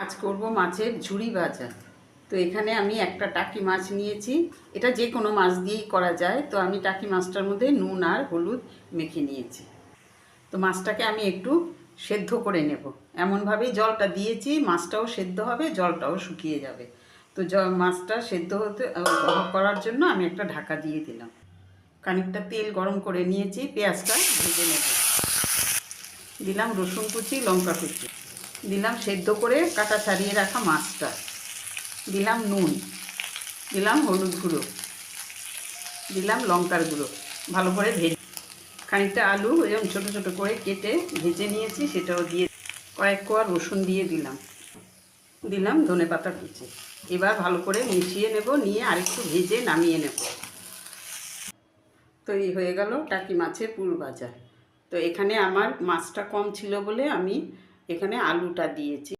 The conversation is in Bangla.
আজ করব মাছের ঝুরি ভাজা। তো এখানে আমি একটা টাকি মাছ নিয়েছি। এটা যে কোনো মাছ দিয়েই করা যায়। তো আমি টাকি মাছটার মধ্যে নুন আর হলুদ মেখে নিয়েছি। তো মাছটাকে আমি একটু সেদ্ধ করে নেব। এমনভাবেই জলটা দিয়েছি, মাছটাও সেদ্ধ হবে, জলটাও শুকিয়ে যাবে। তো মাছটা সেদ্ধ করার জন্য আমি একটা ঢাকা দিয়ে দিলাম। খানিকটা তেল গরম করে নিয়েছি, পেঁয়াজটা ভেজে নেব। দিলাম রসুন কুচি, লঙ্কা কুচি, দিলাম সেদ্ধ করে কাটা ছাড়িয়ে রাখা মাছটা, দিলাম নুন, দিলাম হলুদ গুঁড়ো, দিলাম লঙ্কার গুঁড়ো। ভালো করে ভেজে খানিকটা আলু এরকম ছোটো ছোটো করে কেটে ভেজে নিয়েছি, সেটাও দিয়ে কয়েক কোয়া রসুন দিয়ে দিলাম, দিলাম ধনেপাতা কুচি। এবার ভালো করে মিশিয়ে নেব, নিয়ে আরেকটু ভেজে নামিয়ে নেব। তো এই হয়ে গেল টাকি মাছের পুর ভাজা। তো এখানে আমার মাছটা কম ছিল বলে আমি এখানে আলুটা দিয়েছি।